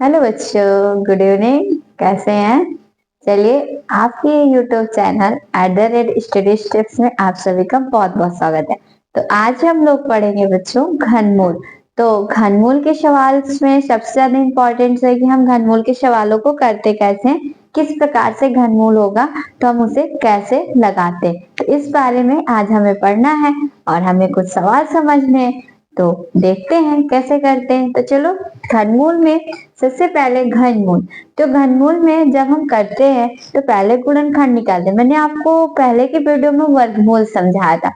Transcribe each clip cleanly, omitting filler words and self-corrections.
Hello बच्चों, good evening. कैसे हैं? चलिए, आपके यूट्यूब चैनल @स्टडी स्टेप्स में आप सभी का बहुत बहुत स्वागत है। तो आज हम लोग पढ़ेंगे बच्चों घनमूल। तो घनमूल के सवाल में सबसे ज्यादा इम्पोर्टेंट है कि हम घनमूल के सवालों को करते कैसे हैं, किस प्रकार से घनमूल होगा तो हम उसे कैसे लगाते हैं। तो इस बारे में आज हमें पढ़ना है और हमें कुछ सवाल समझने हैं। तो देखते हैं कैसे करते हैं। तो चलो, घनमूल में सबसे पहले घनमूल। तो घनमूल में जब हम करते हैं तो पहले गुणनखंड निकालते हैं। मैंने आपको पहले की वीडियो में वर्गमूल समझाया था,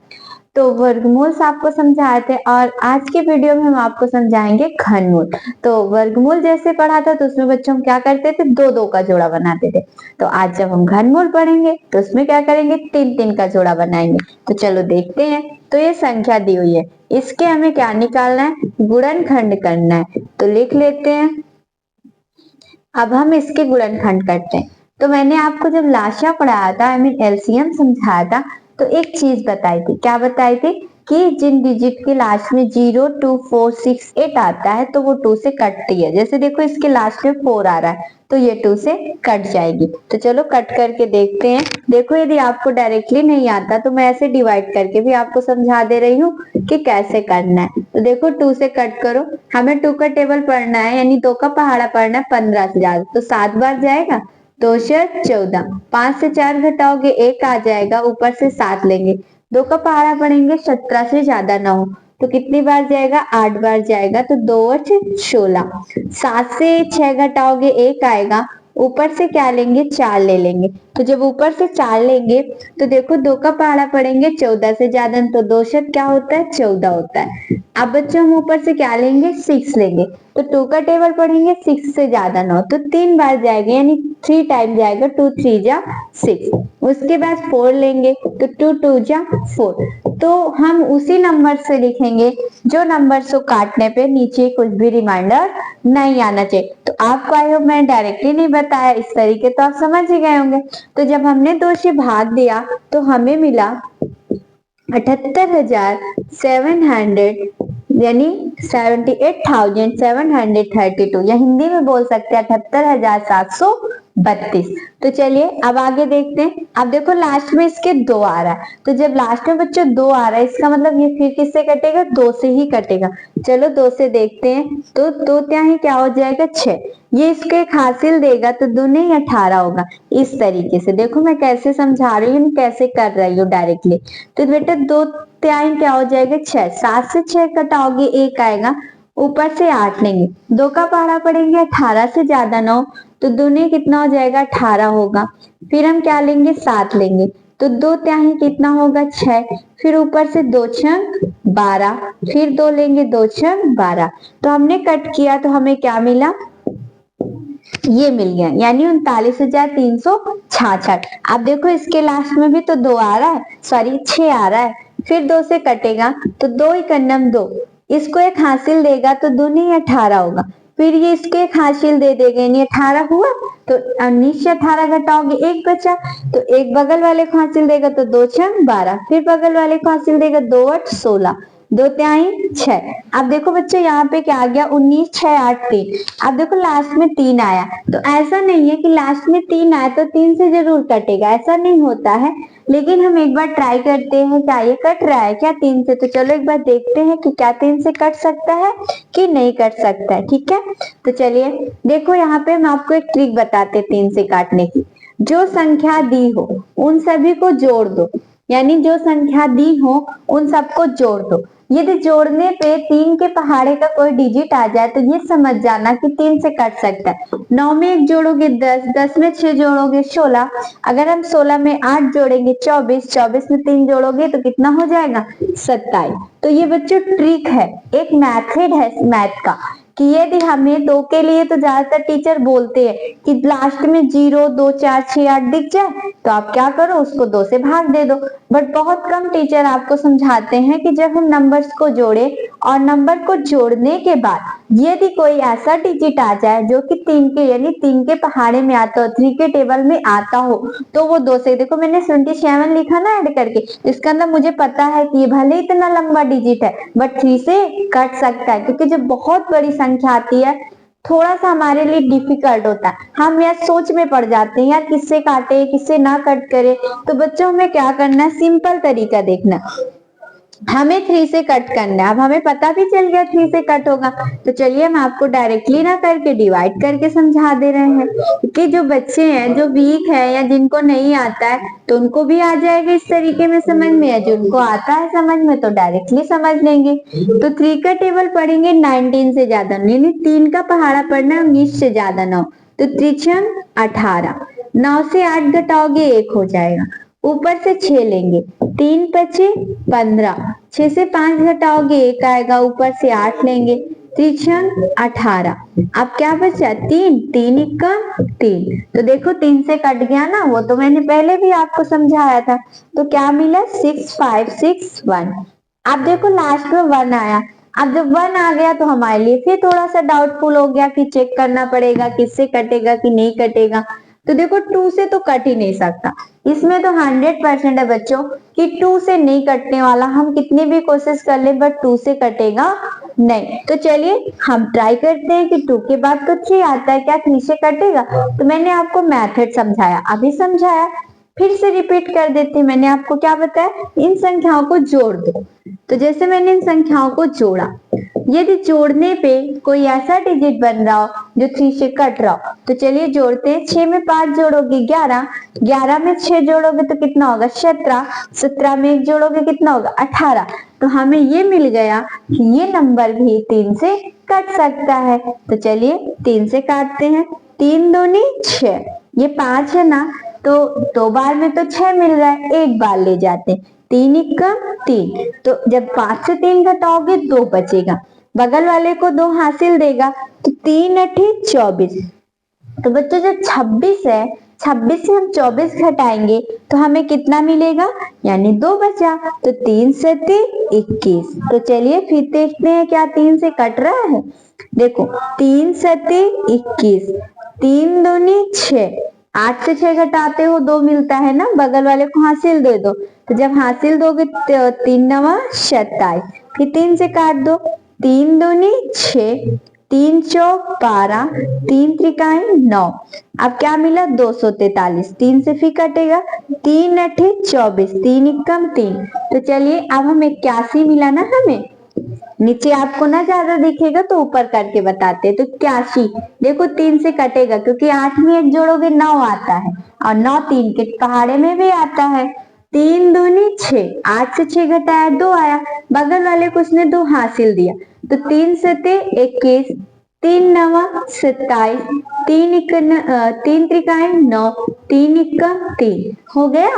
तो वर्गमूल से आपको समझाए थे, और आज की वीडियो में हम आपको समझाएंगे घनमूल। तो वर्गमूल जैसे पढ़ा था तो उसमें बच्चों हम क्या करते थे, दो दो का जोड़ा बनाते थे। तो आज जब हम घनमूल पढ़ेंगे तो उसमें क्या करेंगे, तीन तीन का जोड़ा बनाएंगे। तो चलो देखते हैं। तो ये संख्या दी हुई है, इसके हमें क्या निकालना है, गुणनखंड करना है। तो लिख लेते हैं। अब हम इसके गुणनखंड करते हैं। तो मैंने आपको जब लाशा पढ़ाया था, आई मीन एलसीएम समझाया था, तो एक चीज बताई थी। क्या बताई थी? कि जिन डिजिट के लास्ट में 0, 2, 4, 6, 8 आता है तो वो 2 से कटती है। जैसे देखो, इसके लास्ट में 4 आ रहा है तो ये 2 से कट जाएगी। तो चलो कट करके देखते हैं। देखो, यदि आपको डायरेक्टली नहीं आता तो मैं ऐसे डिवाइड करके भी आपको समझा दे रही हूँ कि कैसे करना है। तो देखो, 2 से कट करो। हमें 2 का टेबल पढ़ना है, यानी 2 का पहाड़ा पढ़ना है 15 से ज्यादा। तो 7 बार जाएगा, 2 से 14, 5 से 4 घटाओगे 1 आ जाएगा, ऊपर से 7 लेंगे। 2 का पहाड़ा पढ़ेंगे 17 से ज्यादा ना हो तो कितनी बार जाएगा, 8 बार जाएगा। तो 2 और 16। 7 से 6 घटाओगे 1 आएगा, ऊपर से क्या लेंगे, 4 ले लेंगे। तो जब ऊपर से 4 लेंगे तो देखो, 2 का पहाड़ा पढ़ेंगे 14 से ज्यादा, तो 2 शत क्या होता है, 14 होता है। अब बच्चों हम ऊपर से क्या लेंगे, 6 लेंगे। तो 2 का टेबल पढ़ेंगे 6 से ज्यादा ना हो तो 3 बार जाएगा, यानी 3 टाइम जाएगा। 2 3 जा 6। उसके बाद 4 लेंगे तो 2 2 जा 4। तो हम उसी नंबर से लिखेंगे जो नंबर को काटने पे नीचे कुछ भी रिमाइंडर नहीं आना चाहिए। तो आपको आई होप मैंने डायरेक्टली नहीं बताया, इस तरीके तो आप समझ ही गए होंगे। तो जब हमने 2 से भाग दिया तो हमें मिला 78,700, यानी 78,732, या हिंदी में बोल सकते हैं 78,732। तो चलिए अब आगे देखते हैं। अब देखो, लास्ट में इसके 2 आ रहा है, तो जब लास्ट में बच्चों 2 आ रहा है, इसका मतलब ये फिर किससे कटेगा, 2 से ही कटेगा। चलो 2 से देखते हैं। तो 2 क्या ही क्या हो जाएगा, 6। ये इसको एक हासिल देगा तो दूनी 18 होगा। इस तरीके से देखो मैं कैसे समझा रही हूँ, कैसे कर रही हूँ डायरेक्टली। तो बेटा 2 त्याई क्या हो जाएगा, 6। 7 से 6 घटाओगे 1 आएगा, ऊपर से 8 लेंगे। 2 का पहाड़ा पढ़ेंगे 18 से ज्यादा 9, तो दूनी कितना हो जाएगा, 18 होगा। फिर हम क्या लेंगे, 7 लेंगे। तो 2 त्याई कितना होगा, 6। फिर ऊपर से 2 छंग 12, फिर 2 लेंगे, 2 छंग 12। तो हमने कट किया तो हमें क्या मिला, ये मिल गया, यानी 39,366। अब देखो, इसके लास्ट में भी तो 2 आ रहा है, सॉरी 6 आ रहा है। फिर 2 से कटेगा तो 2 एकन्नम 2, इसको एक हासिल देगा तो दूनी 18 होगा। फिर ये इसको एक हासिल दे देगा, यानी 18 हुआ। तो 19 से 18 घटाओगे 1 बचा, तो एक बगल वाले को हासिल देगा तो 2 छंग 12, फिर बगल वाले को हासिल देगा 2 8 16, 2 त्याई 6। अब देखो बच्चों, यहाँ पे क्या आ गया, 19 6 8 3। अब देखो लास्ट में 3 आया, तो ऐसा नहीं है कि लास्ट में 3 आया तो 3 से जरूर कटेगा, ऐसा नहीं होता है। लेकिन हम एक बार ट्राई करते हैं, क्या ये कट रहा है क्या 3 से। तो चलो एक बार देखते हैं कि क्या 3 से कट सकता है कि नहीं कट सकता है। ठीक है, तो चलिए देखो, यहाँ पे हम आपको एक ट्रिक बताते 3 से काटने की। जो संख्या दी हो उन सभी को जोड़ दो, यानी जो संख्या दी हो उन सबको जोड़ दो। यदि जोड़ने पे 3 के पहाड़े का कोई डिजिट आ जाए तो ये समझ जाना कि 3 से कट सकता है। 9 में 1 जोड़ोगे 10, 10 में 6 जोड़ोगे 16, अगर हम 16 में 8 जोड़ेंगे 24, 24 में 3 जोड़ोगे तो कितना हो जाएगा, 27। तो ये बच्चों ट्रिक है, एक मेथड है मैथ का, कि यदि हमें 2 के लिए तो ज्यादातर टीचर बोलते हैं कि लास्ट में 0 2 4 6 8 दिख जाए तो आप क्या करो, उसको 2 से भाग दे दो। बट बहुत कम टीचर आपको समझाते हैं कि जब हम नंबर्स को जोड़े और नंबर को जोड़ने के बाद यदि कोई ऐसा डिजिट आ जाए जो कि 3 के, यानी 3 के पहाड़े में आता हो, 3 के टेबल में आता हो, तो वो 2 से, देखो मैंने 77 लिखा ना ऐड करके, इसका अंदर मुझे पता है कि ये भले इतना लंबा डिजिट है बट 3 से कट सकता है, क्योंकि जब बहुत बड़ी संख्या आती है थोड़ा सा हमारे लिए डिफिकल्ट होता है, हम यार सोच में पड़ जाते हैं यार किससे काटे किससे ना कट करे। तो बच्चों हमें क्या करना है, सिंपल तरीका देखना, हमें 3 से कट करना है। अब हमें पता भी चल गया 3 से कट होगा, तो चलिए हम आपको डायरेक्टली ना करके डिवाइड करके समझा दे रहे हैं कि जो बच्चे हैं जो वीक है या जिनको नहीं आता है तो उनको भी आ जाएगा इस तरीके में समझ में, या जिनको आता है समझ में तो डायरेक्टली समझ लेंगे। तो 3 का टेबल पढ़ेंगे 19 से ज्यादा, यानी 3 का पहाड़ा पढ़ना 19 से ज्यादा 9, तो 3 18, 9 से 8 घटाओगे 1 हो जाएगा, ऊपर से 6 लेंगे, 3 बचे 15, 6 से 5 घटाओगे 1 आएगा, ऊपर से 8 लेंगे, 3 18, अब क्या बचा 3, 3 इक्का 3, तो देखो 3 से कट गया ना, वो तो मैंने पहले भी आपको समझाया था। तो क्या मिला 6561। अब देखो लास्ट में 1 आया, अब जब 1 आ गया तो हमारे लिए फिर थोड़ा सा डाउटफुल हो गया कि चेक करना पड़ेगा किससे कटेगा कि नहीं कटेगा। तो देखो 2 से तो कट ही नहीं सकता, इसमें तो 100% है बच्चों कि 2 से नहीं कटने वाला, हम कितनी भी कोशिश कर ले बट 2 से कटेगा नहीं। तो चलिए हम ट्राई करते हैं कि 2 के बाद तो 3 आता है, क्या 3 से कटेगा? तो मैंने आपको मेथड समझाया, अभी समझाया, फिर से रिपीट कर देते हैं। मैंने आपको क्या बताया, इन संख्याओं को जोड़ दो। तो जैसे मैंने इन संख्याओं को जोड़ा, यदि जोड़ने पे कोई ऐसा डिजिट बन रहा हो जो 3 से कट रहा हो, तो चलिए जोड़ते हैं। 6 में 5 जोड़ोगे 11, 11 में 6 जोड़ोगे तो कितना होगा 17, 17 में 1 जोड़ोगे कितना होगा 18। तो हमें ये मिल गया कि ये नंबर भी 3 से कट सकता है। तो चलिए 3 से काटते हैं, 3 दूनी 6, ये 5 है ना, तो 2 बार में तो 6 मिल रहा है, 1 बार ले जाते हैं, 3 इक्का 3, तो जब 5 से 3 घटाओगे 2 बचेगा, बगल वाले को 2 हासिल देगा, तो 3 अठी 24। तो बच्चों जो 26 है, 26 से हम 24 घटाएंगे तो हमें कितना मिलेगा, यानी 2 बचा, तो 3 सत्ते 21। तो चलिए फिर देखते हैं क्या 3 से कट रहा है। देखो 3 सत्ते 21, 3 दूनी 6, 8 से 6 घटाते हो 2 मिलता है ना, बगल वाले को हासिल दे दो, तो जब हासिल दोगे तो 3 नवा 27, फिर 3 से काट दो, 3 दूनी 6, 3 चौक 12, 3 त्रिकाई 9, अब क्या मिला 243, 3 से फिर कटेगा, 3 अठे 24, 3 इक्कम 3। तो चलिए अब हमें 81 मिला ना, हमें नीचे आपको ना ज्यादा दिखेगा तो ऊपर करके बताते हैं। तो 81 देखो 3 से कटेगा क्योंकि 8 में 1 जोड़ोगे 9 आता है, और 9 3 के पहाड़े में भी आता है। 3 दूनी 6, 8 से 6 घटाया 2 आया, बगल वाले को उसने 2 हासिल दिया, तो 3 सते 21, 3 नवा 27, 3 त्रिकाई 9, 3 इक्का 3, हो गया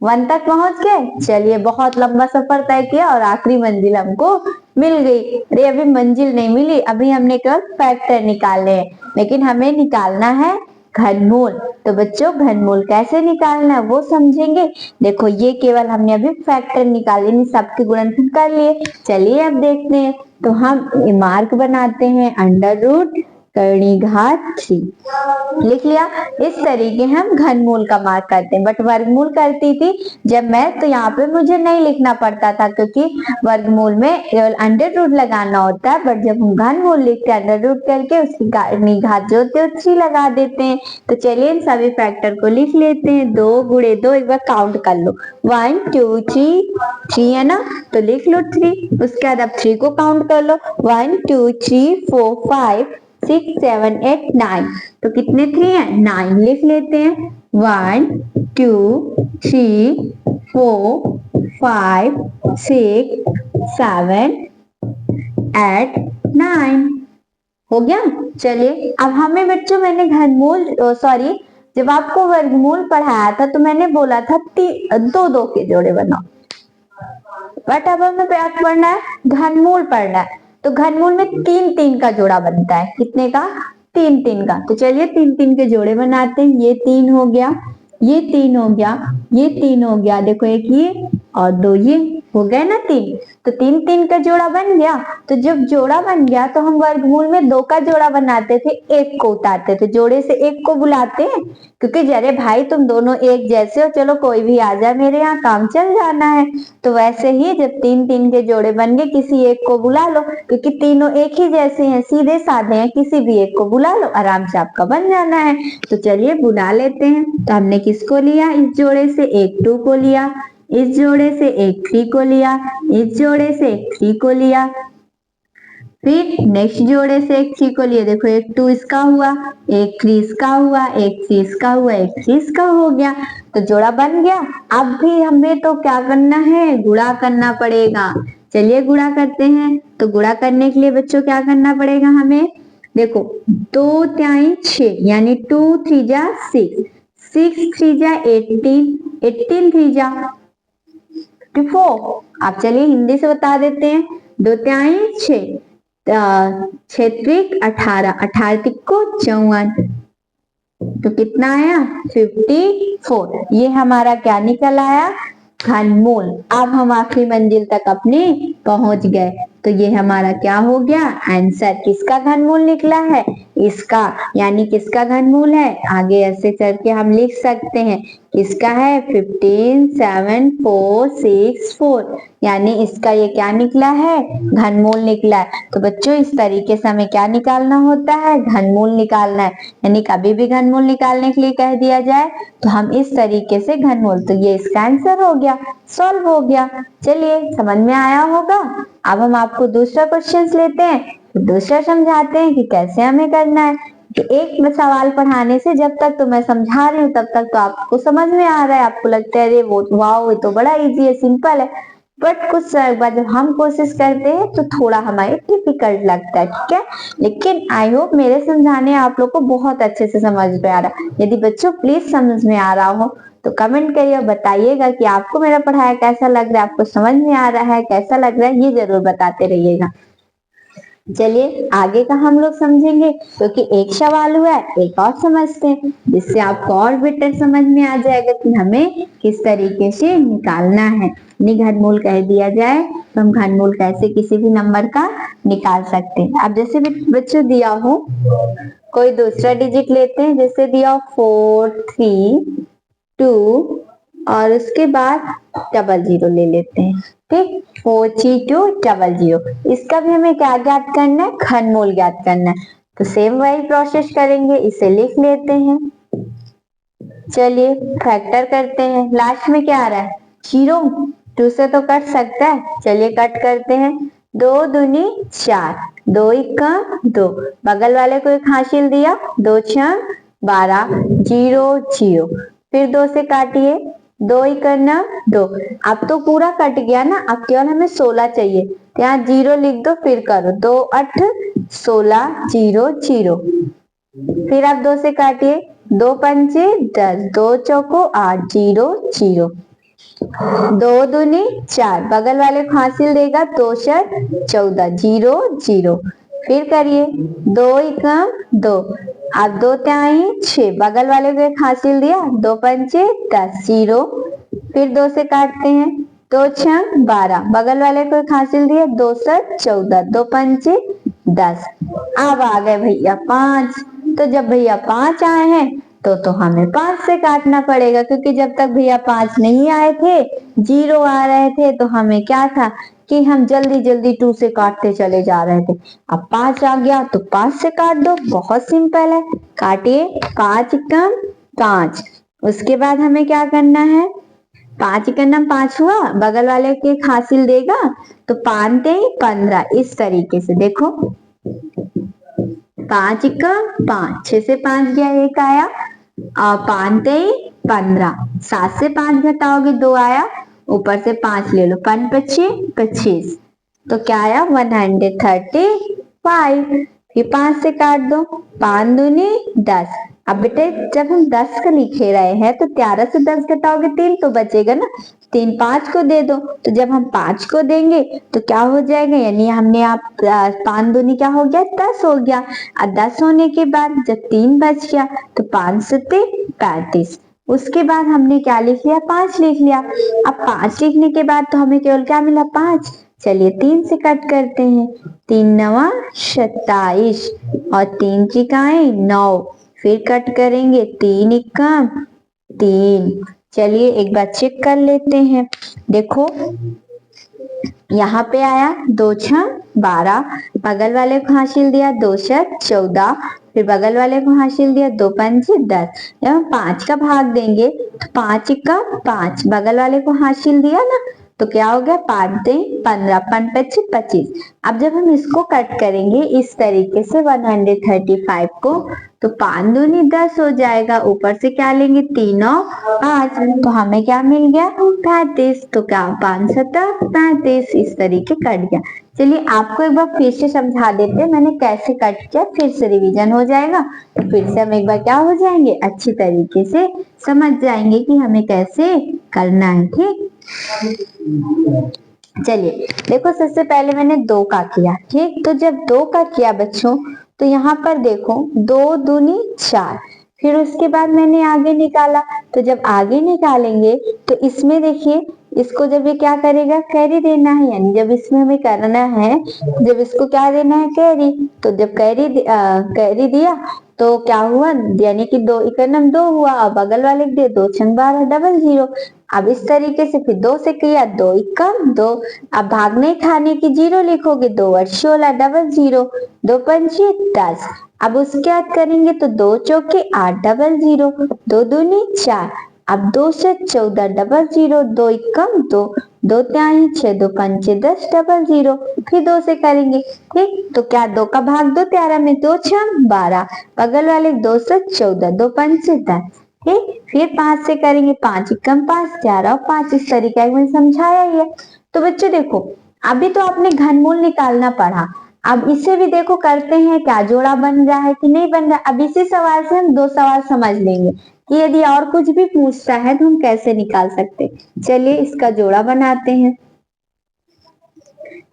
1 तक पहुंच गए। चलिए बहुत लंबा सफर तय किया और आखिरी मंजिल हमको मिल गई। अरे अभी मंजिल नहीं मिली, अभी हमने केवल फैक्टर निकाले हैं, लेकिन हमें निकालना है घनमूल। तो बच्चों घनमूल कैसे निकालना है वो समझेंगे। देखो ये केवल हमने अभी फैक्टर निकाले, नहीं सबके गुणनफल कर लिए। चलिए अब देखते हैं, तो हम मार्क बनाते हैं, अंडर रूट करनी घात 3 लिख लिया। इस तरीके हम घनमूल का मार्क करते हैं, बट वर्गमूल करती थी जब मैं, तो यहाँ पे मुझे नहीं लिखना पड़ता था क्योंकि वर्गमूल में केवल अंडर रूट लगाना होता है, बट जब हम घनमूल लिखते हैं अंडर रूट करके उसकी घात जो होती है 3 लगा देते हैं। तो चलिए इन सभी फैक्टर को लिख लेते हैं। 2 गुणे 2, एक बार काउंट कर लो, 1 2 3, 3 है ना, तो लिख लो 3। उसके बाद अब 3 को काउंट कर लो, 1 2 3 4 5 6 7 8 9, तो कितने 3 है 9 लिख लेते हैं। 1 2 3 4 5 6 7 8 9 हो गया। चलिए अब हमें बच्चों, मैंने घनमूल सॉरी जब आपको वर्गमूल पढ़ाया था तो मैंने बोला था 2 के जोड़े बनाओ, बट अब हमें क्या पढ़ना है, घनमूल पढ़ना है। तो घनमूल में 3 का जोड़ा बनता है, कितने का 3 का। तो चलिए 3 के जोड़े बनाते हैं। ये 3 हो गया, ये 3 हो गया, ये 3 हो गया, देखो एक और 2 ये हो गए ना 3। तो 3 3 का जोड़ा बन गया। तो जब जोड़ा बन गया तो हम वर्गमूल में 2 का जोड़ा बनाते थे, 1 को उतारते थे, जोड़े से 1 को बुलाते हैं, क्योंकि जरे भाई तुम दोनों एक जैसे हो, चलो कोई भी आ जाए मेरे यहाँ, काम चल जाना है। तो वैसे ही जब 3 3 के जोड़े बन गए, किसी एक को बुला लो, क्योंकि तीनों एक ही जैसे हैं, सीधे साधे हैं, किसी भी एक को बुला लो, आराम से आपका बन जाना है। तो चलिए बुला लेते हैं। तो हमने किसको लिया, इस जोड़े से एक 2 को लिया, इस जोड़े से एक 3 को लिया, इस जोड़े से एक 3 को लिया, फिर नेक्स्ट जोड़े से एक 3 को लिया। देखो एक 2 इसका हुआ, एक 3 इसका हुआ, एक 3 इसका हुआ, एक 3 इसका हो गया। तो जोड़ा बन गया। अब भी हमें तो क्या करना है, गुणा करना पड़ेगा। चलिए गुणा करते हैं। तो गुणा करने के लिए बच्चों क्या करना पड़ेगा हमें, देखो 2 तिहाई 6 यानी 2 3 जा 6, 6 3 जा 18, 18 3 जा 54। आप चलिए हिंदी से बता देते हैं। 2 तिहाई 6, 6 त्रिक 18, 18 तिक्को 54, तो कितना आया 54। ये हमारा क्या निकल आया, घनमूल। अब हम आखिरी मंजिल तक अपनी पहुंच गए। तो ये हमारा क्या हो गया आंसर, किसका घनमूल निकला है, इसका। यानी किसका घनमूल है, आगे ऐसे करके हम लिख सकते हैं, किसका है 15 7 4 6 4, यानी इसका ये क्या निकला है, घनमूल निकला है। तो बच्चों इस तरीके से हमें क्या निकालना होता है, घनमूल निकालना है। यानी कभी भी घनमूल निकालने के लिए कह दिया जाए तो हम इस तरीके से घनमूल, तो ये इसका आंसर हो गया, सॉल्व हो गया। चलिए समझ में आया होगा। अब हम आपको दूसरा क्वेश्चन लेते हैं, तो दूसरा समझाते हैं कि कैसे हमें करना है। कि एक सवाल पढ़ाने से जब तक तो मैं समझा रही हूँ तब तक तो आपको समझ में आ रहा है, आपको लगता है अरे वो वाओ ये तो बड़ा इजी है, सिंपल है। बट कुछ बार जब हम कोशिश करते हैं तो थोड़ा हमारे डिफिकल्ट लगता है, ठीक है। लेकिन आई होप मेरे समझाने आप लोग को बहुत अच्छे से समझ में आ रहा है। यदि बच्चों प्लीज समझ में आ रहा हो तो कमेंट करिए और बताइएगा कि आपको मेरा पढ़ाया कैसा लग रहा है, आपको समझ में आ रहा है, कैसा लग रहा है, ये जरूर बताते रहिएगा। चलिए आगे का हम लोग समझेंगे, क्योंकि एक सवाल हुआ है एक और समझते हैं, जिससे आपको और बेटर समझ में आ जाएगा कि हमें किस तरीके से निकालना है। घनमूल कह दिया जाए तो हम घनमूल कैसे किसी भी नंबर का निकाल सकते हैं। अब जैसे भी बच्चों दिया हो कोई दूसरा डिजिट लेते हैं, जैसे दिया 4 3 2 और उसके बाद 00 ले लेते हैं, ठीक 43200। इसका भी हमें क्या ज्ञात करना है, घनमूल ज्ञात करना है। तो सेम वही प्रोसेस करेंगे, इसे लिख लेते हैं। चलिए फैक्टर करते हैं, लास्ट में क्या आ रहा है 0, 2 से तो कट सकता है, चलिए कट करते हैं। 2 दूनी 4, 2 इक्का 2, बगल वाले को एक हासिल दिया, 2 छह 12, 0 0, फिर 2 से काटिए, 2 इक्का 2। अब तो पूरा कट गया ना, अब केवल हमें 16 चाहिए, तो यहाँ 0 लिख दो, फिर करो 2 8 16 0 0, फिर आप 2 से काटिए, 2 पंचे 10, 2 चौको 8 0 0, 2 दूनी 4, बगल वाले को हासिल देगा, 2 शर 14 0 0, फिर करिए 2 एकम 2, अब 2 तिहाई 6, बगल वाले को एक हासिल दिया, 2 पंचे 10 0, फिर 2 से काटते हैं, 2 छह 12, बगल वाले को एक हासिल दिया, 2 सर 14, 2 पंचे 10। अब आ गए भैया 5, तो जब भैया 5 आए हैं तो हमें 5 से काटना पड़ेगा, क्योंकि जब तक भैया 5 नहीं आए थे 0 आ रहे थे, तो हमें क्या था कि हम जल्दी जल्दी 2 से काटते चले जा रहे थे। अब 5 आ गया तो 5 से काट दो, बहुत सिंपल है, काटिए 5 कम 5। उसके बाद हमें क्या करना है, 5 का 5 हुआ, बगल वाले के हासिल देगा, तो 5 15, इस तरीके से देखो 5 का 5, 6 से 5 गया 1 आया, 5 15, 7 से 5 घटाओगे 2 आया, ऊपर से 5 ले लो, 5 पच्चीस 25, तो क्या आया 135। फिर 5 से काट दो, 5 दूनी 10। अब बेटे जब हम 10 का लिखे रहे हैं तो 11 से 10 घटाओगे 3 तो बचेगा ना, 3 5 को दे दो, तो जब हम 5 को देंगे तो क्या हो जाएगा, यानी हमने आप 5 दूनी क्या हो गया 10 हो गया। और 10 होने के बाद जब 3 बच गया तो 5 सत्ते 35, उसके बाद हमने क्या लिख लिया, 5 लिख लिया। अब 5 लिखने के बाद तो हमें केवल क्या मिला, 5। चलिए 3 से कट करते हैं, 3 नवा 27 और 3 चिकाएं 9। फिर कट करेंगे, 3 इक्का 3। चलिए एक बार चेक कर लेते हैं। देखो यहाँ पे आया 2 छह 12, बगल वाले को हासिल दिया 2 छह 14, फिर बगल वाले को हासिल दिया 2 पंचे 10। जब हम 5 का भाग देंगे तो 5 का 5, बगल वाले को हासिल दिया ना, तो क्या हो गया, 5 दें 15, 5 पच्चीस 25। अब जब हम इसको कट करेंगे इस तरीके से 135 को, तो 5 दूनी 10 हो जाएगा, ऊपर से क्या लेंगे, 3 और 5, तो हमें क्या मिल गया, 35। तो क्या 5 सत्ता 35, इस तरीके कट गया। चलिए आपको एक बार फिर से समझा देते हैं मैंने कैसे कट किया, फिर से रिवीजन हो जाएगा। तो फिर से हम एक बार क्या हो जाएंगे, अच्छी तरीके से समझ जाएंगे कि हमें कैसे करना है। ठीक, चलिए देखो सबसे पहले मैंने 2 का किया। ठीक, तो जब 2 का किया बच्चों, तो यहाँ पर देखो 2 दूनी 4, फिर उसके बाद मैंने आगे निकाला। तो जब आगे निकालेंगे तो इसमें देखिए, इसको जब ये क्या करेगा, कैरी देना है, यानी जब इसमें हमें करना है, जब इसको क्या देना है, कैरी। तो जब कैरी दिया तो क्या हुआ, यानी कि 2 इकनम 2 हुआ, और बगल वाले दे 2 छंग 12 डबल 0। अब इस तरीके से फिर 2 से किया, 2 इक्कम 2। अब भागने खाने की 0 लिखोगे, 2 8 16 डबल 0, 2 पंचे 10। अब उसके बाद करेंगे तो 2 चौके 8 डबल 0, 2 दूनी 4। अब 2 से 14 डबल 0, 2 इक्कम 2, 2 त्याई 6, 2 पंचे 10 डबल 0। फिर 2 से करेंगे। ठीक, तो क्या 2 का भाग 2 11 में, 2 छह 12, बगल वाले 2 से 14, 2 पंचे 10। ठीक, फिर 5 से करेंगे, 5 इक्कम 5, 11 और 5, इस तरीके मैंने समझाया ही है। तो बच्चों देखो, अभी तो आपने घनमूल निकालना पढ़ा, अब इसे भी देखो करते हैं, क्या जोड़ा बन रहा है कि नहीं बन रहा। अब इसी सवाल से हम 2 सवाल समझ लेंगे कि यदि और कुछ भी पूछता है तो हम कैसे निकाल सकते। चलिए इसका जोड़ा बनाते हैं।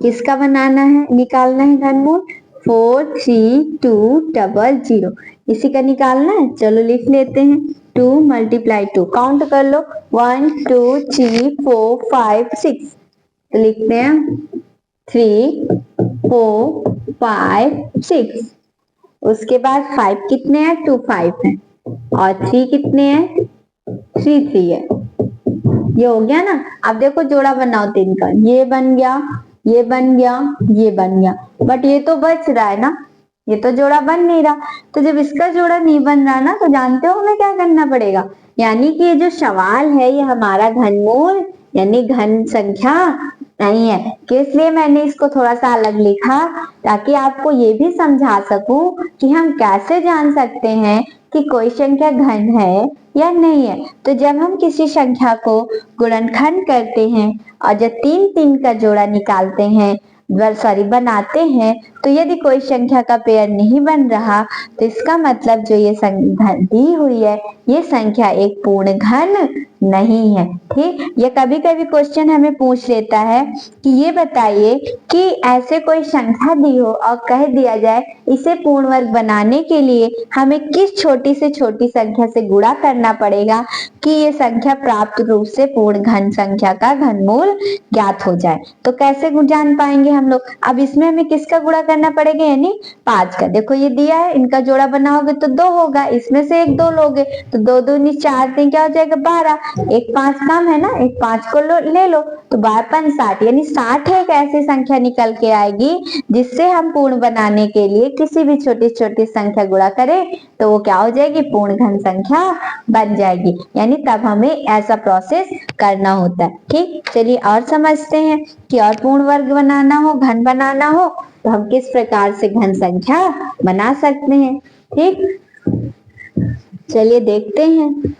किसका बनाना है, निकालना है घनमूल, 4 3 2 डबल 0, इसी का निकालना है। चलो लिख लेते हैं, 2 मल्टीप्लाई 2, काउंट कर लो, 1 2 3 4 5 6। तो लिखते हैं 3 4 5 6। उसके बाद 5 कितने हैं, 2 5 है, और 3 कितने हैं, 3 3 है। ये हो गया ना। अब देखो जोड़ा बनाओ 3 का, ये बन गया, ये बन गया, ये बन गया, बट ये तो बच रहा है ना, ये तो जोड़ा बन नहीं रहा। तो जब इसका जोड़ा नहीं बन रहा ना, तो जानते हो हमें क्या करना पड़ेगा, यानी कि ये जो सवाल है ये हमारा घनमूल यानी घन संख्या नहीं है। कि इसलिए मैंने इसको थोड़ा सा अलग लिखा, ताकि आपको ये भी समझा सकूं कि हम कैसे जान सकते हैं कि कोई संख्या घन है या नहीं है। तो जब हम किसी संख्या को गुणनखंड करते हैं और जब 3 3 का जोड़ा निकालते हैं, बनाते हैं, तो यदि कोई संख्या का पेयर नहीं बन रहा, तो इसका मतलब जो ये संख्या दी हुई है ये संख्या एक पूर्ण घन नहीं है। ठीक, ये कभी कभी क्वेश्चन हमें पूछ लेता है कि ये बताइए कि ऐसे कोई संख्या दी हो और कह दिया जाए इसे पूर्ण वर्ग बनाने के लिए हमें किस छोटी से छोटी संख्या से गुणा करना पड़ेगा कि ये संख्या प्राप्त रूप से पूर्ण घन संख्या का घनमूल ज्ञात हो जाए। तो कैसे जान पाएंगे हम लोग। अब इसमें हमें किसका गुणा करना पड़ेगा, यानी 5 का। देखो ये दिया है, इनका जोड़ा बनाओगे तो 2 होगा, इसमें से एक 2 लोगे तो 2 दूनी 4 तीन क्या हो जाएगा 12, एक 5 कम है ना, एक 5 को ले लो, तो 12 60, यानी 60 एक ऐसी संख्या निकल के आएगी जिससे हम पूर्ण बनाने के लिए किसी भी छोटी छोटी संख्या गुणा करें तो वो क्या हो जाएगी, पूर्ण घन संख्या बन जाएगी। यानी तब हमें ऐसा प्रोसेस करना होता है। ठीक, चलिए और समझते हैं कि और पूर्ण वर्ग बनाना हो, घन बनाना हो, तो हम किस प्रकार से घन संख्या बना सकते हैं। ठीक, चलिए देखते हैं।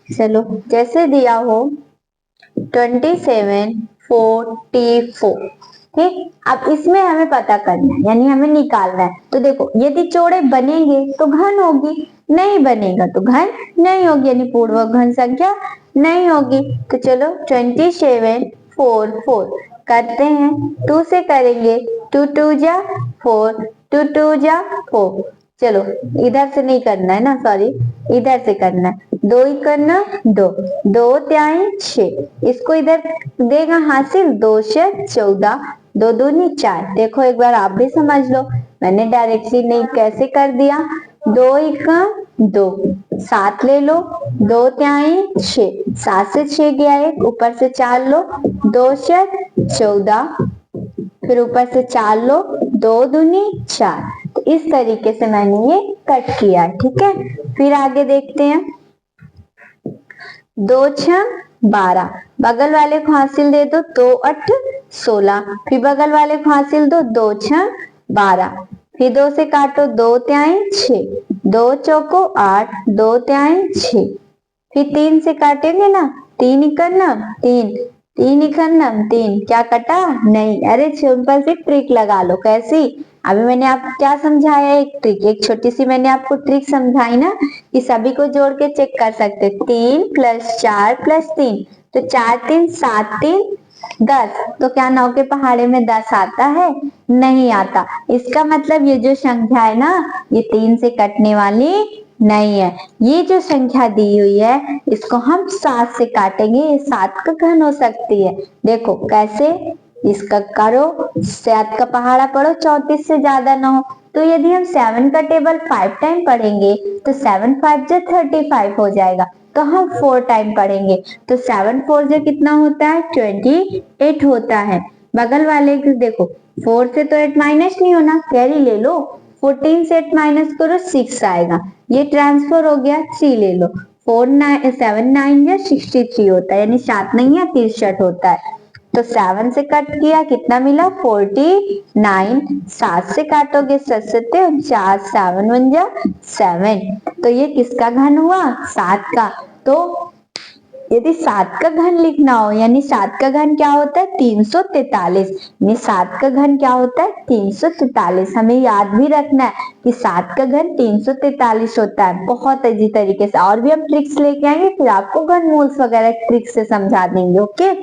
चलो जैसे दिया हो 27 44। ठीक, अब इसमें हमें पता करना है, यानी हमें निकालना है। तो देखो यदि जोड़े बनेंगे तो घन होगी, नहीं बनेगा तो घन नहीं होगी, यानी पूर्ण घन संख्या नहीं होगी। तो चलो 27 4 4 करते हैं, 2 से करेंगे, 2 2 जा 4, 2 2 जा 4, चलो इधर से नहीं करना है ना, सॉरी इधर से करना है। 2 ही करना 2, 2 त्याई 6, इसको इधर देगा हासिल 2 से 14, 2 दूनी 4। देखो एक बार आप भी समझ लो, मैंने डायरेक्टली नहीं कैसे कर दिया। 2 का 2, 7 ले लो, 2 त्याई 6, 7 से 6 गया एक, ऊपर से 4 लो, 2 से 14, फिर ऊपर से 4 लो, 2 दूनी 4। तो इस तरीके से मैंने ये कट किया, ठीक है। फिर आगे देखते हैं। 2 6 12, बगल वाले को हासिल दे दो, 2 8 16, फिर बगल वाले को हासिल दो, 2 6 12, फिर 2 से काटो, 2 त्याई 6, 2 चौको 8, 2 त्याई 6, फिर 3 से काटेंगे ना, 3 ही करना 3, 3 ही करना 3, क्या कटा नहीं। अरे सिंपल सी ट्रिक लगा लो, कैसी, अभी मैंने आपको क्या समझाया, एक ट्रिक, एक छोटी सी मैंने आपको ट्रिक समझाई ना कि सभी को जोड़ के चेक कर सकते, 3 + 4 + 3, तो 4 3 7 3 10, तो क्या 9 के पहाड़े में 10 आता है, नहीं आता। इसका मतलब ये जो संख्या है ना, ये 3 से कटने वाली नहीं है। ये जो संख्या दी हुई है इसको हम 7 से काटेंगे, ये 7 का घन हो सकती है। देखो कैसे, इसका करो, 7 का पहाड़ा पढ़ो, 34 से ज्यादा ना हो। तो यदि हम 7 का टेबल 5 टाइम पढ़ेंगे तो 7 5 जा 35 हो जाएगा। तो हम 4 टाइम पढ़ेंगे तो 7 4 जा कितना होता है, 28 होता है। बगल वाले को देखो, 4 से तो 8 माइनस नहीं होना, कैरी ले लो, 14 से 8 माइनस करो 6 आएगा, ये ट्रांसफर हो गया, 3 ले लो, 7 9 या 63 होता है, यानी 7 नहीं है 63 होता है। तो 7 से कट किया, कितना मिला 49, 7 से काटोगे 7 4 7 1 जा 7, तो ये किसका घन हुआ, 7 का। तो यदि 7 का घन लिखना हो, यानी 7 का घन क्या होता है 343, यानी 7 का घन क्या होता है 343। हमें याद भी रखना है कि 7 का घन 343 होता है, बहुत इजी तरीके से। और भी हम ट्रिक्स लेके आएंगे, फिर आपको घन मूल्स वगैरह ट्रिक्स से समझा देंगे, ओके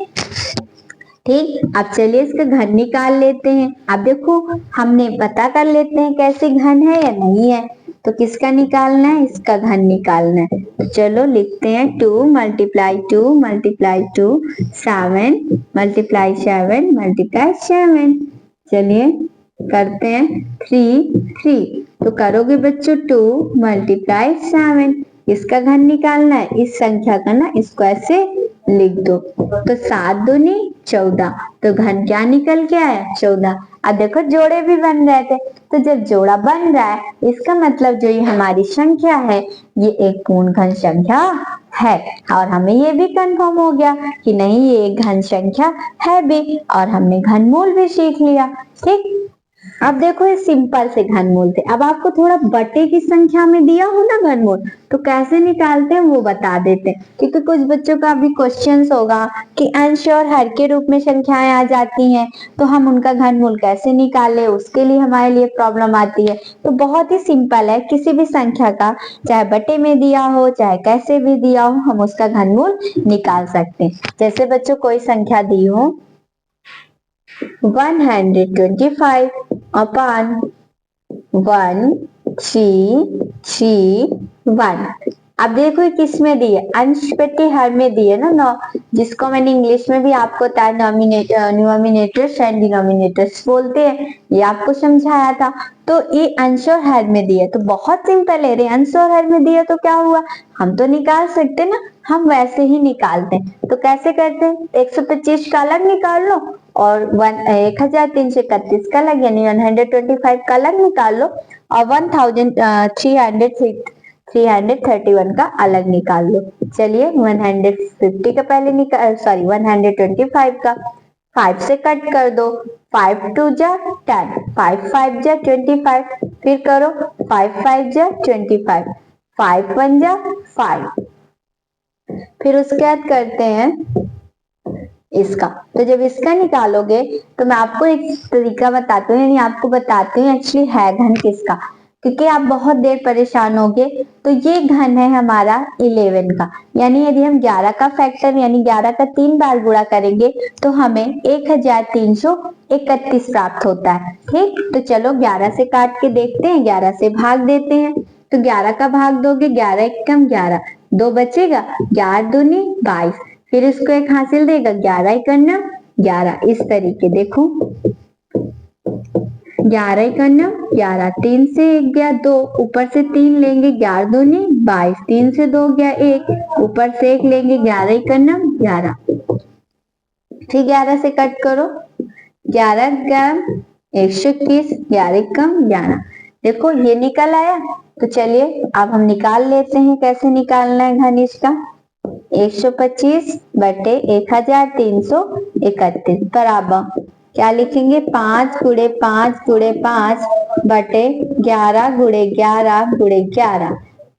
ठीक। अब चलिए इसका घन निकाल लेते हैं। अब देखो हमने पता कर लेते हैं कैसे घन है या नहीं है। तो किसका निकालना है, इसका घन निकालना है। तो चलो लिखते हैं 2 × 2 × 2 7 × 7 × 7। चलिए करते हैं 3 तो करोगे बच्चों 2 × 7, इसका घन निकालना है। इस संख्या का ना इसको ऐसे लिख दो, तो 7 दूनी 14, तो घन क्या निकल के आया 14। अब देखो जोड़े भी बन रहे थे, तो जब जोड़ा बन रहा है इसका मतलब जो ये हमारी संख्या है ये एक पूर्ण घन संख्या है। और हमें ये भी कंफर्म हो गया कि नहीं ये एक घन संख्या है भी, और हमने घनमूल भी सीख लिया, ठीक। अब देखो ये सिंपल से घनमूल थे। अब आपको थोड़ा बटे की संख्या में दिया हो ना घनमूल, तो कैसे निकालते हैं वो बता देते हैं, क्योंकि कुछ बच्चों का अभी क्वेश्चंस होगा कि अंश और हर के रूप में संख्याएं आ जाती हैं, तो हम उनका घनमूल कैसे निकालें, उसके लिए हमारे लिए प्रॉब्लम आती है। तो बहुत ही सिंपल है, किसी भी संख्या का चाहे बटे में दिया हो चाहे कैसे भी दिया हो, हम उसका घनमूल निकाल सकते हैं। जैसे बच्चों कोई संख्या दी हो 125 upon 1 3 3 1। अब देखो ये किस में दी है, अंश बटे हर में दी है ना, जिसको मैंने इंग्लिश में भी आपको न्यूमिनेटर्स एंड डिनोमिनेटर्स बोलते हैं, ये आपको समझाया था। तो ये अंश और हर में दी है, तो बहुत सिंपल है रे, अंश और हर में दी है तो क्या हुआ, हम तो निकाल सकते ना, हम वैसे ही निकालते हैं। तो कैसे करते हैं, 125 का अलग निकाल लो और 1331 का अलग, यानी 125 का अलग निकाल लो, और 1331 का अलग निकाल लो। चलिए 150 का पहले निकाल, सॉरी 125 का 5 से कट कर दो, 5 2 जा 10, 5 5 जा 25, फिर करो 5 5 जा 25, 5 1 जा 5, फिर उसके बाद करते हैं इसका। तो जब इसका निकालोगे तो मैं आपको एक तरीका बताती हूँ, यानी आपको बताती हूँ एक्चुअली है घन किसका। क्योंकि आप बहुत देर परेशान होगे। तो ये घन है हमारा 11 का, यानी यदि हम 11 का फैक्टर यानी 11 का 3 बार गुणा करेंगे तो हमें 1331 प्राप्त होता है। ठीक, तो चलो 11 से काट के देखते हैं, 11 से भाग देते हैं। तो 11 का भाग दोगे, 11 एकम 11, 2 बचेगा, 11 दूनी 22, फिर इसको एक हासिल देगा, 11 एकन्नम 11। इस तरीके देखो, 11 एकन्नम 11, 3 से 1 गया 2, ऊपर से 3 लेंगे, 11 दूनी 22, 3 से 2 गया 1, ऊपर से 1 लेंगे, 11 एकन्नम 11। फिर 11 से कट करो, 11 ग्राम 121, 11 एकम 11। देखो ये निकल आया। तो चलिए अब हम निकाल लेते हैं, कैसे निकालना है घनिष्ठ का। 125 बटे 1331 बराबर क्या लिखेंगे, 5 गुणे 5 गुणे 5 बटे 11 गुणे 11 गुणे 11।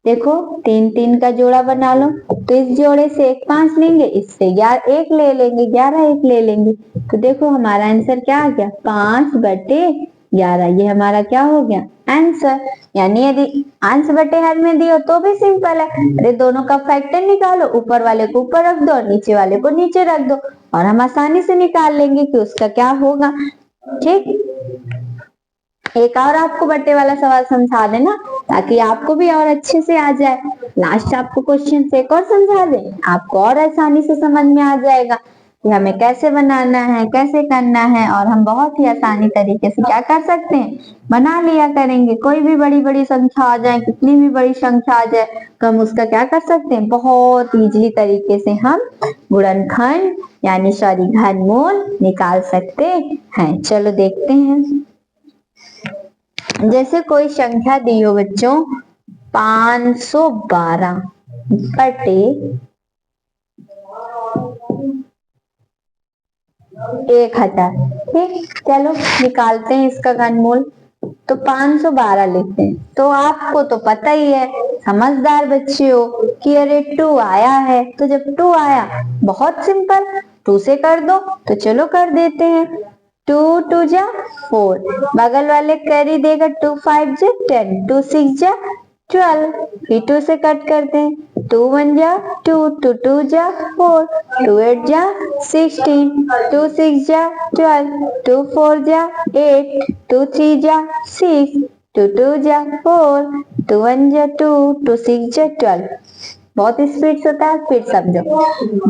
देखो 3 3 का जोड़ा बना लो, तो इस जोड़े से एक 5 लेंगे, इससे 11 1 ले लेंगे, 11 1 ले लेंगे। तो देखो हमारा आंसर क्या आ गया, 5 बटे 11। ये हमारा क्या हो गया आंसर। यानी यदि अंश बटे हर में दियो तो भी सिंपल है, अरे दोनों का फैक्टर निकालो, ऊपर वाले को ऊपर रख दो और नीचे वाले को नीचे रख दो, और हम आसानी से निकाल लेंगे कि उसका क्या होगा। ठीक, एक और आपको बट्टे वाला सवाल समझा देना ताकि आपको भी और अच्छे से आ जाए। लास्ट आपको क्वेश्चन से एक और समझा दे, आपको और आसानी से समझ में आ जाएगा कि हमें कैसे बनाना है, कैसे करना है, और हम बहुत ही आसानी तरीके से क्या कर सकते हैं, बना लिया करेंगे। कोई भी बड़ी बड़ी संख्या आ जाए, कितनी भी बड़ी संख्या आ जाए, तो हम उसका क्या कर सकते हैं, बहुत इजीली तरीके से हम गुणनखंड यानी सॉरी घनमूल निकाल सकते हैं। चलो देखते हैं। जैसे कोई संख्या दी हो बच्चों 512 बटे 1000। ठीक, चलो निकालते हैं इसका घनमूल। तो 512 लिखते हैं। तो आपको तो पता ही है, समझदार बच्चे हो, कि अरे 2 आया है, तो जब 2 आया बहुत सिंपल, 2 से कर दो। तो चलो कर देते हैं। 2 2 जा 4, बगल वाले कैरी देगा, 2 5 जा 10, 2 6 जा 12, फिर 2 से कट करते हैं, 2 1 जा 2, 2 2 जा 4, 2 8 जा 16, 2 6 जा 12, 2 4 जा 8, 2 3 जा 6, 2 2 जा 4, 2 1 जा 2, 2 6 जा 12। बहुत स्पीड से होता है, स्पीड समझो।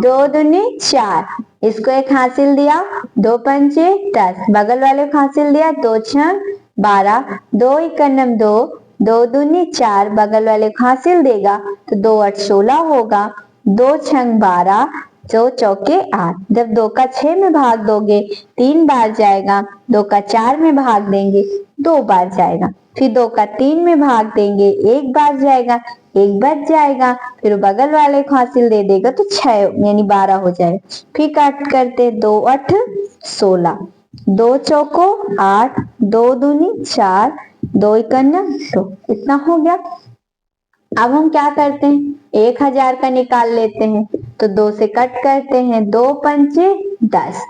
2 दूनी 4, इसको एक हासिल दिया, 2 पंचे 10, बगल वाले को हासिल दिया, 2 छह 12, 2 एकन्नम 2, 2 दूनी 4, बगल वाले को हासिल देगा तो 2 8 16 होगा, 2 छंग 12, 2 चौके 8। जब 2 का 6 में भाग दोगे 3 बार जाएगा, 2 का 4 में भाग देंगे 2 बार जाएगा, फिर 2 का 3 में भाग देंगे 1 बार जाएगा, 1 बच जाएगा, फिर बगल वाले को हासिल दे देगा तो 6 यानी 12 हो जाएगा। फिर काट करते 2 8 16, 2 चौको 8, 2 दूनी 4, 2 एकन्नम 2, इतना हो गया। अब हम क्या करते हैं, 1000 का निकाल लेते हैं। तो 2 से कट करते हैं, 2 पंचे 10,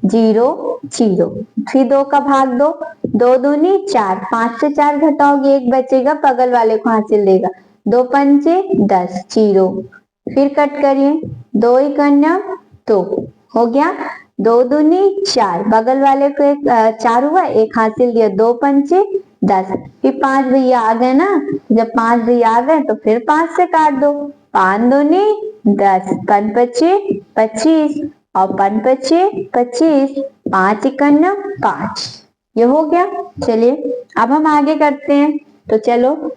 0 0, फिर 2 का भाग दो, 2 दूनी 4, 5 से 4 घटाओगे 1 बचेगा, बगल वाले को हासिल देगा, 2 पंचे 10 0, फिर कट करिए, 2 एकन्नम 2 हो गया, 2 दूनी 4, बगल वाले को एक 4 हुआ, एक हासिल दिया, 2 पंचे 10, फिर 5 भैया आ गए ना, जब 5 भैया आ गए तो फिर 5 से काट दो, 5 दूनी 10, 5 पचे 25 और 5 पचे 25, 5 एकन्नम 5, ये हो गया। चलिए अब हम आगे करते हैं। तो चलो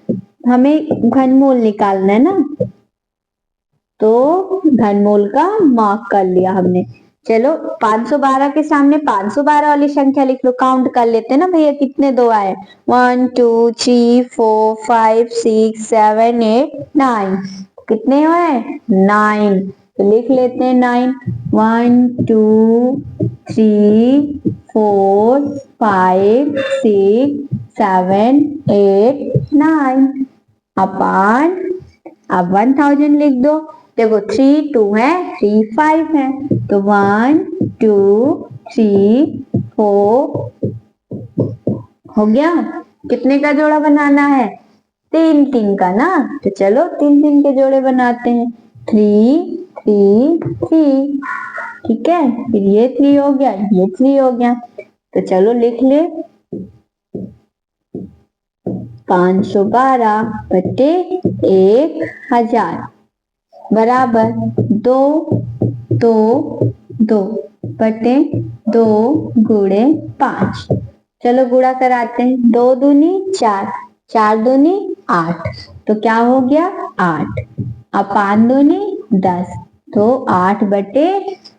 हमें घनमूल निकालना है ना, तो घनमूल का मार्क कर लिया हमने। चलो 512 के सामने 512 वाली संख्या लिख लो, काउंट कर लेते हैं ना भैया कितने 2 आए, 1 2 3 4 5 6 7 8 9, कितने हुए 9, तो लिख लेते हैं 9, 1 2 3 4 5 6 7 8 9 अपान, अब 1000 लिख दो। देखो 3 2 है, 3 5 है, तो 1 2 3 4 हो गया, कितने का जोड़ा बनाना है? 3 3 का ना। तो चलो 3 3 के जोड़े बनाते हैं। 3 3 3। ठीक है, फिर ये 3 हो गया, ये 3 हो गया। तो चलो लिख ले 512 बटे 1000 बराबर 2 2 2 बटे 2 गुणे 5। चलो गुणा कराते हैं। 2 दूनी 4, 4 दूनी 8, तो क्या हो गया 8। अब 5 दूनी 10, तो 8 बटे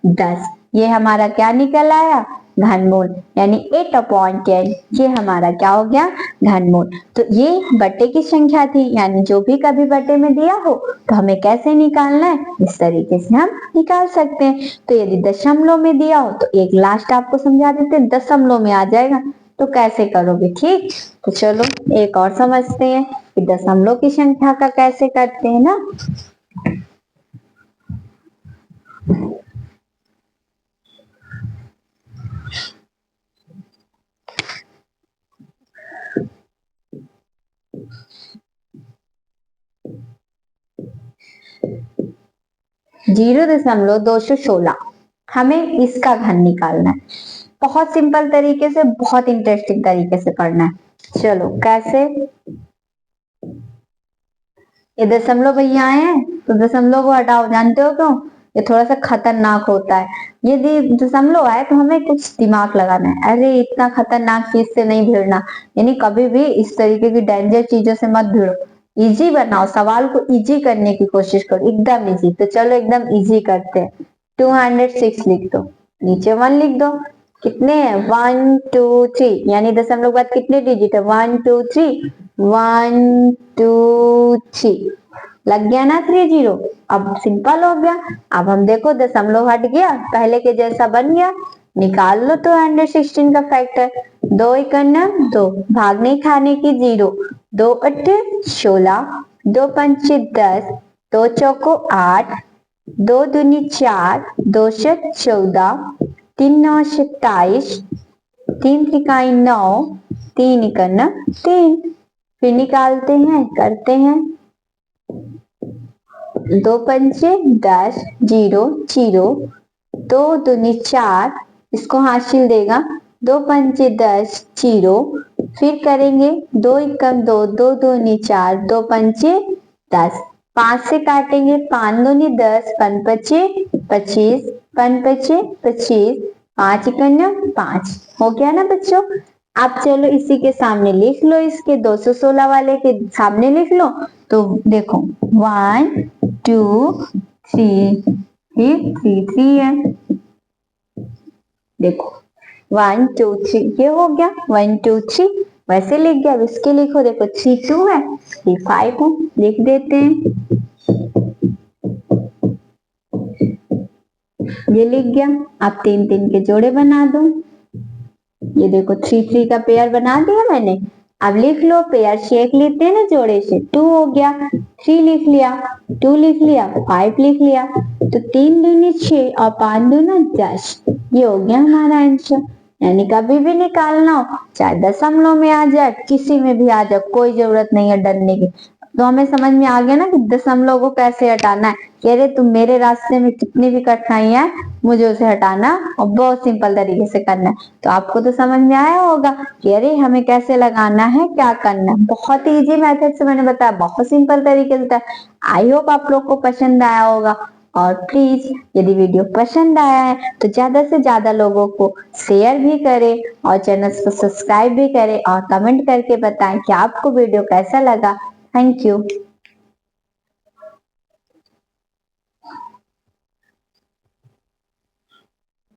10। ये हमारा क्या निकल आया? घनमूल, यानी 8/10। ये हमारा क्या हो गया? घनमूल। तो ये बटे की संख्या थी, यानी जो भी कभी बटे में दिया हो तो हमें कैसे निकालना है, इस तरीके से हम निकाल सकते हैं। तो यदि दशमलव में दिया हो तो एक लास्ट आपको समझा देते हैं, दशमलव में आ जाएगा तो कैसे करोगे। ठीक, तो चलो एक और समझते हैं कि दशमलव की संख्या का कैसे करते हैं ना। 0.216 हमें इसका घन निकालना है। बहुत सिंपल तरीके से, बहुत इंटरेस्टिंग तरीके से पढ़ना है। चलो कैसे? ये दशमलव भैया आए हैं तो दशमलव को हटाओ। जानते हो क्यों? ये थोड़ा सा खतरनाक होता है। यदि दशमलव आए तो हमें कुछ दिमाग लगाना है। अरे इतना खतरनाक चीज से नहीं भिड़ना, यानी कभी भी इस तरीके की डेंजर चीजों से मत भिड़ो। इजी बनाओ, सवाल को इजी करने की कोशिश करो, एकदम इजी। तो चलो एकदम इजी करते हैं। 206 लिख दो, नीचे 1 लिख दो। कितने हैं? 1 2 3, यानी दशमलव के बाद कितने डिजिट है? 1 2 3, 1 2 3। लग गया ना 30। अब सिंपल हो गया। अब हम देखो दशमलव हट गया, पहले के जैसा बन गया। निकाल लो 216 का फैक्टर। 2 एकम 2, भागने खाने की 0। 2 8 16, 2 पंचे 10, 2 चौको 8, 2 दूनी 4, 2 शत 14, 3 9 27, 3 त्रिकाई 9, 3 एकम 3। फिर निकालते हैं, करते हैं। 2 पंचे 10, 0 0, 2 दूनी 4, इसको हासिल देगा। 2 पंचे 10 0, फिर करेंगे 2 एकम 2, 2 दूनी 4, 2 पंचे 10, 5 से काटेंगे। 5 दूनी 10, 5 पचे 25, 5 पचे 25, 5 एकम 5। हो गया ना बच्चों? आप चलो इसी के सामने लिख लो, इसके 216 वाले के सामने लिख लो। तो देखो 1 2 3, 3 3 है। देखो 1 2 3 ये हो गया 1 2 3, वैसे लिख गया। अब इसके लिखो, देखो 3 2 है, 3 5 है, लिख देते हैं। ये लिख गया। आप 3 3 के जोड़े बना दो। ये देखो 3 3 का पेयर बना दिया मैंने। अब लिख लो, पेयर से एक लेते हैं ना जोड़े से। 2 हो गया, 3 लिख लिया, 2 लिख लिया, 5 लिख लिया। तो 3 दूनी 6 और 5 दूना 10। ये हो गया हमारा आंसर। यानी कभी भी निकालना हो, चाहे दशमलव में आ जाए, किसी में भी आ जाए, कोई जरूरत नहीं है डरने की। तो हमें समझ में आ गया ना कि दशमलव को कैसे हटाना है। कह रहे तुम मेरे रास्ते में कितनी भी कठिनाइयां है, मुझे उसे हटाना और बहुत सिंपल तरीके से करना है। तो आपको तो समझ में आया होगा कि अरे हमें कैसे लगाना है, क्या करना है। बहुत ही इजी मेथड से मैंने बताया, बहुत सिंपल तरीके से बताया। आई होप आप लोग को पसंद आया होगा। और प्लीज यदि वीडियो पसंद आया है तो ज्यादा से ज्यादा लोगों को शेयर भी करें और चैनल को सब्सक्राइब भी करें और कमेंट करके बताएं कि आपको वीडियो कैसा लगा। Thank you.